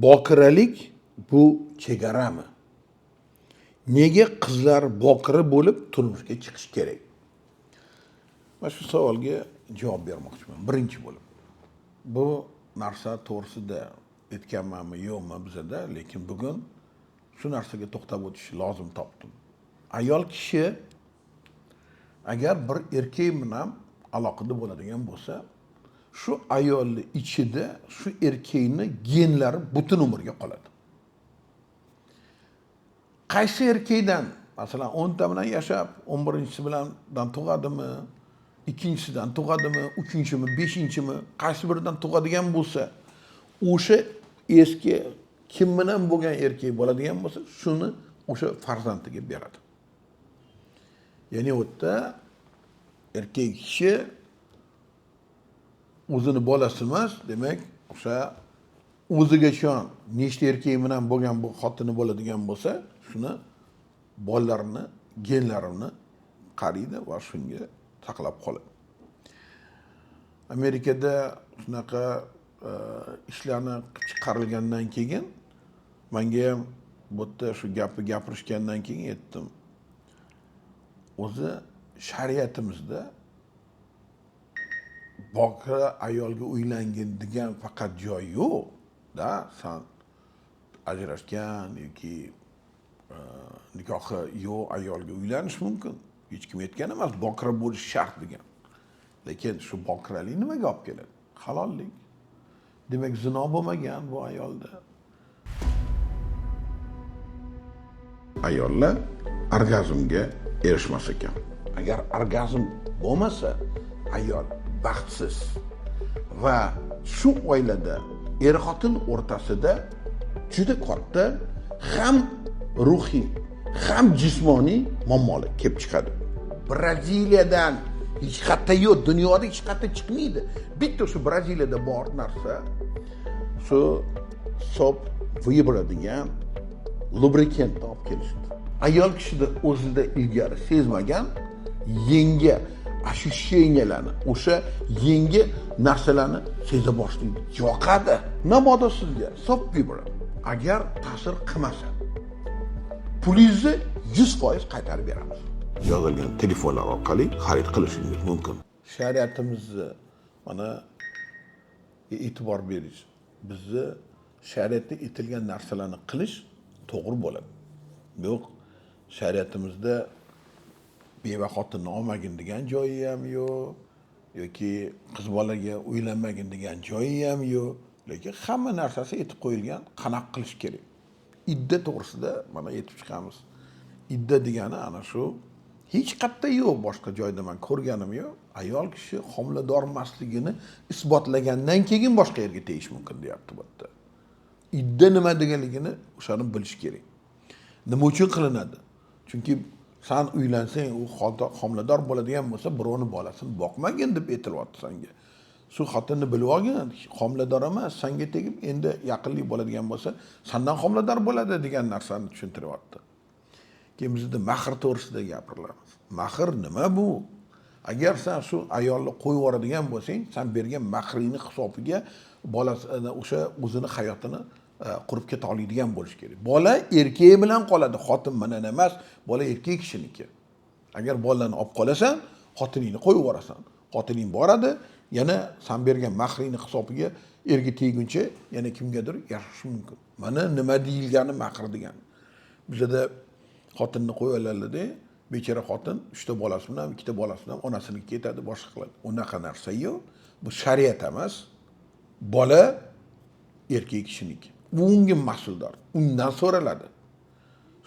Bokiralik bu chegarami? Nega qizlar bokira bo'lib turmushga chiqish kerak? Mana shu savolga javob bermoqchiman. Birinchi bo'lib. Bu narsa to'g'risida aytganmanmi yo'qmi bizada, lekin bugun shu narsaga to'xtab o'tish lozim topdim. Ayol kishi agar bir erkak bilan aloqada bo'ladigan bo'lsa, shu ayolni ichida shu erkakning genlari butun umrga qoladi. Qaysi erkakdan, masalan 10 ta bilan yashab, 11-chisi bilan tug'adimi, ikkinchisidan tug'adimi, 3-chimi, 5-chimi, qaysi biridan tug'adigan bo'lsa, o'sha eski kim bilan bo'lgan erkak bo'ladigan bo'lsa, shuni o'sha farzandiga beradi. Ya'ni u yerda erkak kishi o'zini bolasi emas, demak, o'sha o'ziga ishon nechta erkak bilan bo'lgan bu xotini bo'ladigan bo'lsa, shuni bolalarini, genlarini qariydi va shunga saqlab qoladi. Amerikada shunaqa ishlarni chiqarilgandan keyin menga ham bu yerda shu gapni gapirishgandan keyin aytdim. O'zi shariatimizda bokira ayolga uylangin degan faqat joy yo'q. Da, sen ajrashgan yoki nikohi yo'q ayolga uylanish mumkin. Hech kim aytgan emas, bokira bo'lish shart degan. Lekin shu bokiralik nimaga olib keladi? Halollik. Demak, zino bo'lmagan bu ayolda. Ayollar orgazmga erishmas ekan. Agar orgazm bo'lmasa, ayol baxtsiz va shu oilada er-xotin o'rtasida juda katta ham ruhiy, ham jismoniy muammolar kelib chiqadi. Braziliyadan hech qayerda yo'q, dunyoda hech qayerda chiqmaydi. Bitta shu Braziliyada bor narsa, shu sop vibra degan lubrikant olib kelishdi. Ayol kishida o'zida ilgari sezmagan yengi ощущенияларni, o'sha yengi narsalarni seza boshlaydi. Yoqadi. Namoda sizga sop vibra agar ta'sir qilmasa, pulingizni 100% qaytarib beramiz. Yozilgan telefonlar orqali xarid qilishingiz mumkin. Shariatimizni mana e'tibor berish, bizni shariatda aytilgan narsalarni qilish to'g'ri bo'ladi. Yo'q, shariatimizda beva xotinni olmagin degan joyi ham yo'q, yoki qiz bolaga uylanmagin degan joyi ham yo'q, lekin hamma narsasi aytib qo'yilgan, qanaqa qilish kerak. Idda to'g'risida mana aytib chiqamiz. Idda degani ana shu hech qayerda yo'q, boshqa joyda men ko'rganim yo'q. Ayol kishi homilador emasligini isbotlagandan keyin boshqa yerga tegish mumkin deyapti bu yerda. Idda nima deganligini o'shani bilish kerak. Nima uchun qilinadi? Chunki sen uylansang, u homilador bo'ladigan bo'lsa, birovning bolasini boqmagin deb aytilyapti senga. Shu xotinni bilib olgin, homilador emas, senga tegib endi yaqinlik bo'ladigan bo'lsa, sendan homilador bo'ladi degan narsani tushuntiryapti. Keyin bizda mahr to'g'risida gapirilamiz. Mahr nima bu? Agar sen shu ayolni qo'yib yuboradigan bo'lsang, sen bergan mahringni hisobiga bolasini o'sha o'zini hayotini qurib keta oladigan bo'lish kerak. Bola erkak bilan qoladi, xotin bilan emas, bola erkak kishiniki. Agar bolani olib qolasan, xotiningni qo'yib yuborasan. Xotining boradi, yana sen bergan mahringni hisobiga erga teguncha yana kimgadir yashash mumkin. Mana nima deyilgani mahr degan. Bizda xotinni qo'yib oladi, bechora xotin 3 ta bolasi bilan, 2 ta bolasi bilan onasinikiga ketadi, boshqa qiladi. Unaqa narsa yo'q. Bu shariat emas. Bola erkak kishiniki. Bu unga mas'uldor. Undan so'raladi.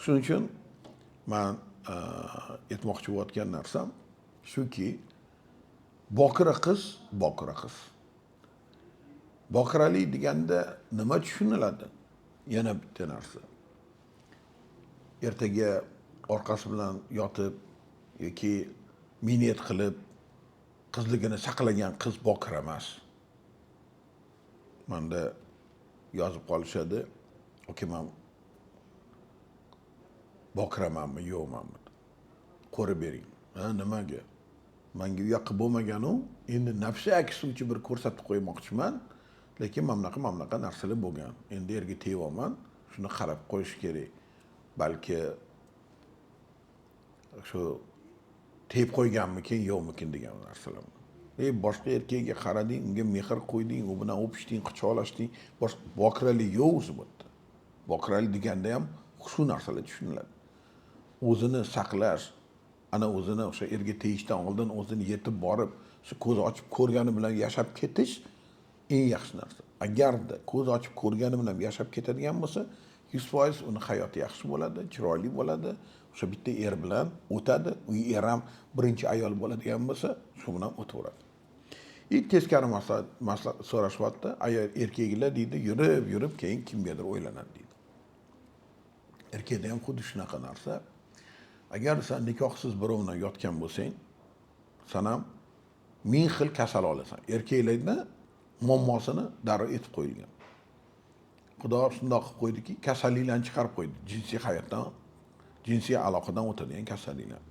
Shuning uchun men aytmoqchi bo'layotgan narsam shuki, bokira qiz, bokira qiz. Bokiralik deganda nima tushuniladi? Yana bitta narsa. Ertaga orqasi bilan yotib yoki miniyat qilib qizligini saqlagan qiz bokira emas. Menda yozib qolishadi. Oke, men bokiramanmi, yo'qmanmi? Ko'rib bering. Ha, nimaga? Menga u yoqqa bo'lmagan-u, endi nafsi aksuvchi bir ko'rsatib qo'ymoqchiman. Lekin mamlaqa narsalar bo'lgan. Endi yerga tevyapman, shuni qarab qo'yish kerak. Balki shu tep qo'yganmikin, yo'qmikin degan narsalar. Boshqa erkakga qarading, unga mehr qo'yding, u bilan o'pishding, quchoqlashding, boshqa bokiralik yo'q o'zi bu yerda. Bokiralik deganda ham shu narsalar tushuniladi. O'zini saqlash, ana o'zini o'sha erga tegishdan oldin o'zini yetib borib, shu ko'z ochib ko'rgani bilan yashab ketish eng yaxshi narsa. Agarda ko'z ochib ko'rgani bilan yashab ketadigan bo'lsa, 100% uni hayoti yaxshi bo'ladi, chiroyli bo'ladi. O'sha bitta er bilan o'tadi, u er ham birinchi ayol bo'ladigan bo'lsa, shu bilan o'taveradi. Teskari maslahat so'rashyapti. Ayol erkaklar deydi, yurib keyin kimgadir o'ylanadi deydi. Erkakda ham xuddi shunaqa narsa. Agar sen nikohsiz birov bilan yotgan bo'lsang, sen ham ming xil kasal olasan. Erkaklarda muammosini darrov aytib qo'yilgan. Xudo shundoq qilib qo'ydiki, kasalliklarni chiqarib qo'ydi. Jinsiy hayotdan, jinsiy aloqadan o'tadigan kasalliklar.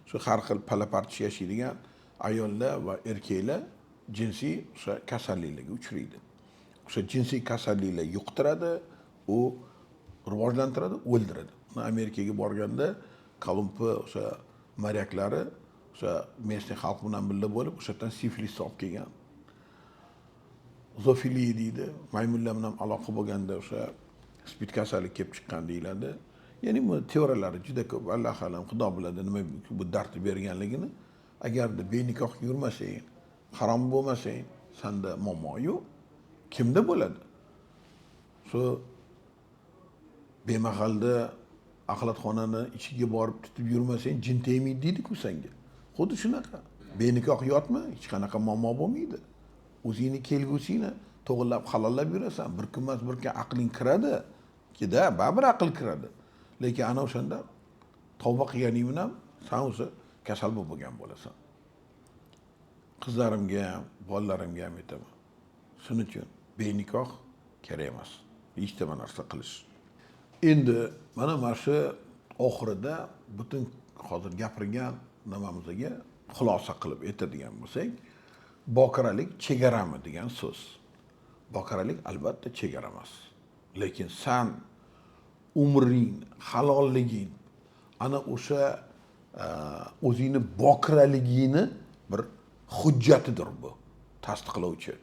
Shu har xil palapartish yashaydigan ayollar va erkaklar jinsiy o'sha kasalliklarga uchraydi. O'sha jinsiy kasalliklar yuqtiradi, u rivojlantiradi, o'ldiradi. Amerikaga borganda Kolumbi o'sha moryaklari o'sha местный xalq bilan birga bo'lib, o'sha yerdan sifilis olib kelgan. Zofiliya deydi, maymunlar bilan aloqa bo'lganda o'sha spid kasallik kelib chiqqan deyiladi. Ya'ni bu teoriyalari juda ko'p. Alloh alam, Xudo biladi nima bu dardni berganligini. Agarda benikoh yurmasang, harom bo'lmasang, senda muammo yo'q. Kimda bo'ladi? Shu bemahalda axlatxonani ichiga borib tutib yurmasang, jin tegmaydi deydi-ku senga. Xuddi shunaqa. Benikoh yotma, hech qanaqa muammo bo'lmaydi. O'zingni kelgusingni to'g'rilab halollab yurasan. Bir kun emas, bir kun aqling kiradi. Kida baribir aql kiradi. Lekin ana o'shanda tavba qilganing bilan sen o'zi kasal bo'lgan bo'lasan. Qizlarimga ham, bolalarimga ham aytaman. Shuning uchun benikoh kerak emas. Hech nima narsa qilish. Endi mana shu oxirida butun hozir gapirgan nimamizga xulosa qilib aytadigan bo'lsak, bokiralik chegarami degan so'z. Bokiralik albatta chegara emas. Lekin sen umring, halolliging, ana o'sha o'zingni bokiraligingni bir hujjatidir bu, tasdiqlovchi.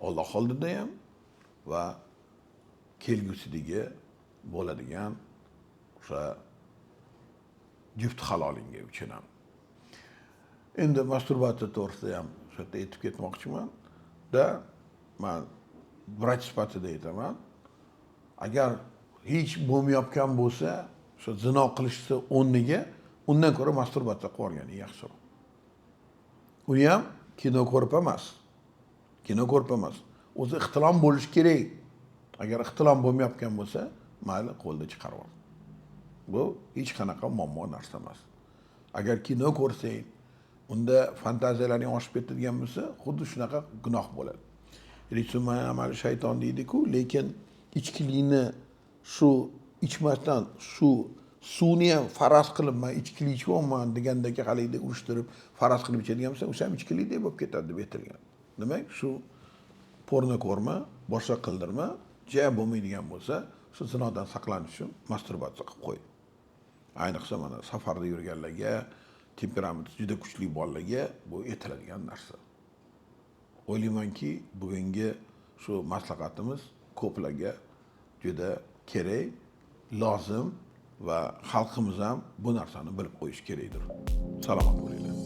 Alloh oldida ham va kelgusidagi bo'ladigan o'sha juft halolingga uchun ham. Endi masturbatsiya to'g'risida ham shu yerda aytib ketmoqchiman. Men vrach sifatida aytaman. Agar hech bo'lmayotgan bo'lsa, shu zino qilishni o'rniga undan ko'ra masturbatsiya qilib olgani yaxshiroq. U ham kino ko'rib emas. Kino ko'rib emas. O'zi ixtilom bo'lish kerak. Agar ixtilom bo'lmayotgan bo'lsa, mayli qo'lda chiqarib ol. Bu hech qanaqa muammo narsa emas. Agar kino ko'rsang, unda fantaziyalaring oshib ketadigan bo'lsa, xuddi shunaqa gunoh bo'ladi. Ritsuman amali shayton deydi-ku, lekin ichkilikni shu ichmasdan shu suvni ham faraz qilib men ichkilik ichaman degandagi halikda urishtirib faraz qilib ichadigan bo'lsa, o'sha ham ichkilikdek bo'lib ketadi deb aytilgan. Demak, shu porno ko'rma, boshqa qildirma, bo'lmaydigan bo'lsa, shu zinodan saqlanish uchun masturbatsiya qilib qo'y. Ayniqsa mana safarda yurganlarga, temperamenti juda kuchli bolalarga bu aytiladigan narsa. O'ylaymanki, bugungi shu maslahatimiz ko'plarga juda kerak, lozim va xalqimiz ham bu narsani bilib qo'yish kerakdir. Salomat bo'linglar.